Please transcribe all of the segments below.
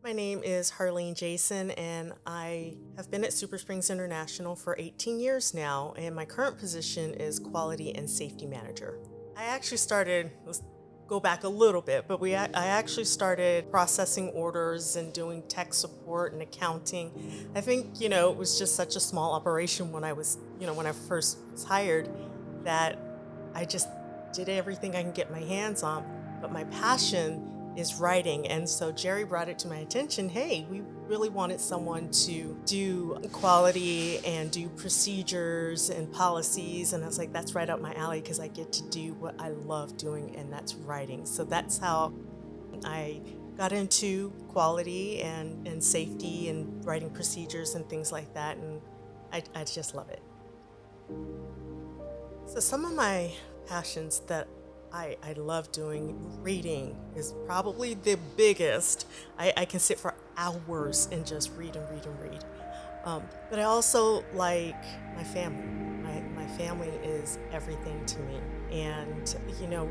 My name is Harlene Jason, and I have been at SuperSprings International for 18 years now, and my current position is Quality and Safety Manager. I actually started, let's go back a little bit, but I actually started processing orders and doing tech support and accounting. I think, it was just such a small operation when I first was hired that I just did everything I can get my hands on. But my passion is writing. And so Jerry brought it to my attention. Hey, we really wanted someone to do quality and do procedures and policies. And I was like, that's right up my alley because I get to do what I love doing, and that's writing. So that's how I got into quality and safety and writing procedures and things like that. And I just love it. So some of my passions that I love doing, reading is probably the biggest. I can sit for hours and just read and read and read. But I also like my family. My family is everything to me. And,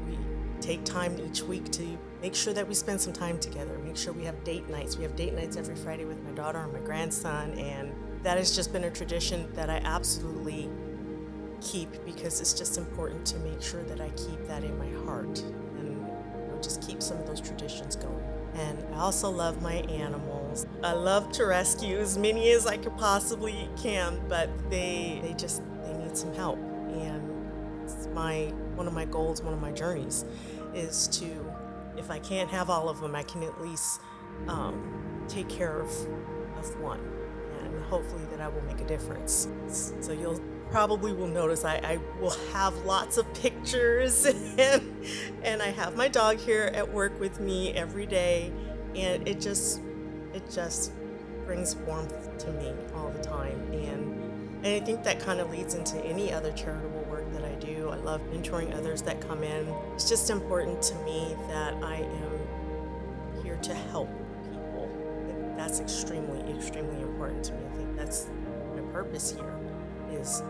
we take time each week to make sure that we spend some time together, make sure we have date nights. We have date nights every Friday with my daughter and my grandson. And that has just been a tradition that I absolutely keep because it's just important to make sure that I keep that in my heart and just keep some of those traditions going. And I also love my animals. I love to rescue as many as I could possibly can, but they need some help. And it's my one of my goals, one of my journeys is to, if I can't have all of them, I can at least take care of one, and hopefully that I will make a difference. So you'll probably will notice I will have lots of pictures and I have my dog here at work with me every day, and it just brings warmth to me all the time. And I think that kind of leads into any other charitable work that I do. I love mentoring others that come in. It's just important to me that I am here to help people. That's extremely important to me. I think that's my purpose here is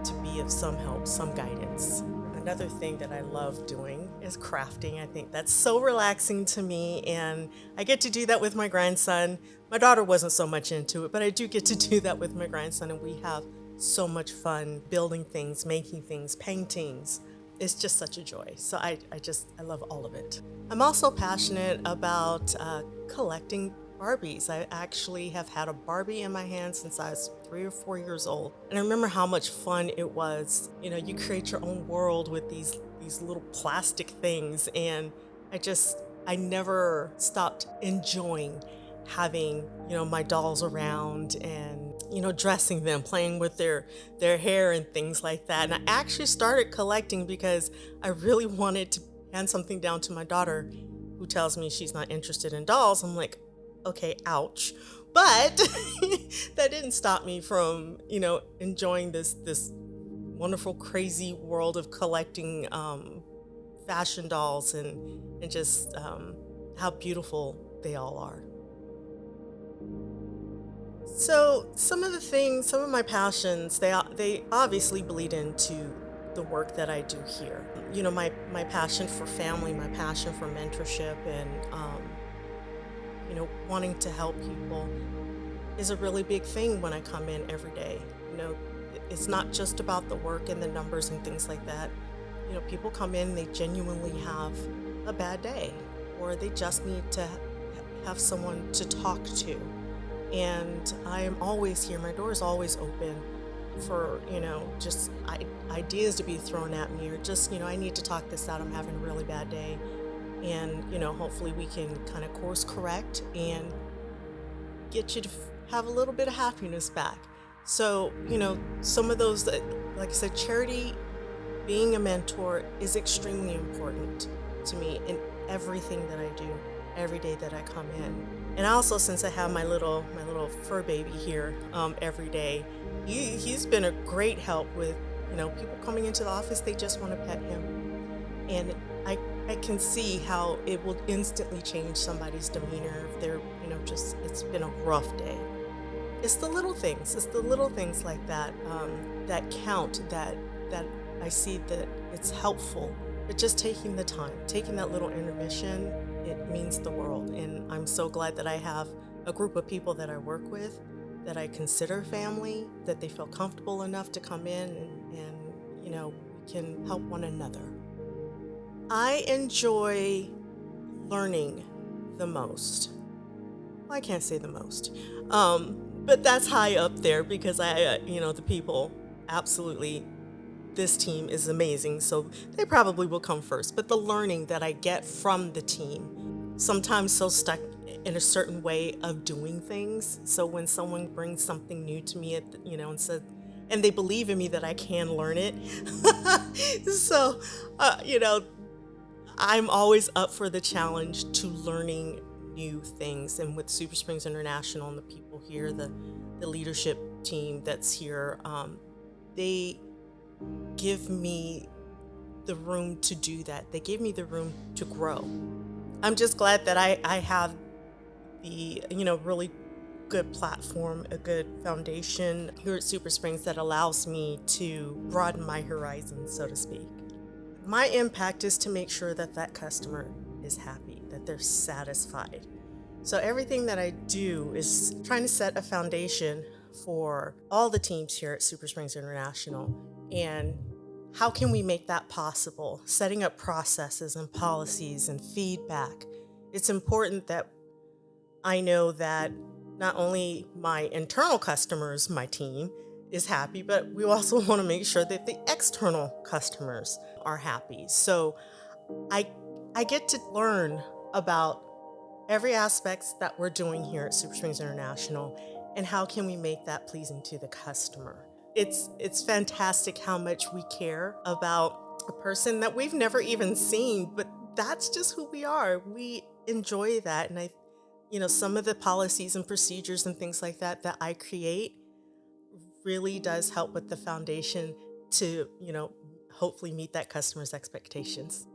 to be of some help, some guidance. Another thing that I love doing is crafting. I think that's so relaxing to me, and I get to do that with my grandson. My daughter wasn't so much into it, but I do get to do that with my grandson, and we have so much fun building things, making things, paintings. It's just such a joy. So I love all of it. I'm also passionate about collecting Barbies. I actually have had a Barbie in my hand since I was 3 or 4 years old. And I remember how much fun it was. You create your own world with these little plastic things. And I never stopped enjoying having, my dolls around and, dressing them, playing with their hair and things like that. And I actually started collecting because I really wanted to hand something down to my daughter who tells me she's not interested in dolls. I'm like, okay, ouch. But that didn't stop me from, enjoying this wonderful, crazy world of collecting fashion dolls and just how beautiful they all are. So some of my passions, they obviously bleed into the work that I do here. My passion for family, my passion for mentorship, and wanting to help people is a really big thing when I come in every day. It's not just about the work and the numbers and things like that. People come in, they genuinely have a bad day, or they just need to have someone to talk to. And I am always here. My door is always open for, just ideas to be thrown at me, or just, I need to talk this out. I'm having a really bad day. And, hopefully we can kind of course correct and get you to have a little bit of happiness back. So, some of those, like I said, charity, being a mentor is extremely important to me in everything that I do, every day that I come in. And also, since I have my little fur baby here every day, he's been a great help with, people coming into the office, they just want to pet him. And I can see how it will instantly change somebody's demeanor if they're, just, it's been a rough day. It's the little things. It's the little things like that that count. That I see that it's helpful. But just taking the time, taking that little intermission, means the world. And I'm so glad that I have a group of people that I work with that I consider family, that they feel comfortable enough to come in and we can help one another. I enjoy learning the most. Well, I can't say the most, but that's high up there because the people absolutely. This team is amazing, so they probably will come first. But the learning that I get from the team, sometimes so stuck in a certain way of doing things. So when someone brings something new to me, and says, and they believe in me that I can learn it, so uh, you know, I'm always up for the challenge to learning new things. And with Super Springs International and the people here, the leadership team that's here, they give me the room to do that. They gave me the room to grow. I'm just glad that I have the, really good platform, a good foundation here at Super Springs that allows me to broaden my horizons, so to speak. My impact is to make sure that that customer is happy, that they're satisfied. So everything that I do is trying to set a foundation for all the teams here at Super Springs International. And how can we make that possible? Setting up processes and policies and feedback. It's important that I know that not only my internal customers, my team, is happy, but we also want to make sure that the external customers are happy. So I I get to learn about every aspects that we're doing here at Super Springs International and how can we make that pleasing to the customer. It's fantastic how much we care about a person that we've never even seen, but that's just who we are. We enjoy that. And some of the policies and procedures and things like that that I create really does help with the foundation to, hopefully meet that customer's expectations.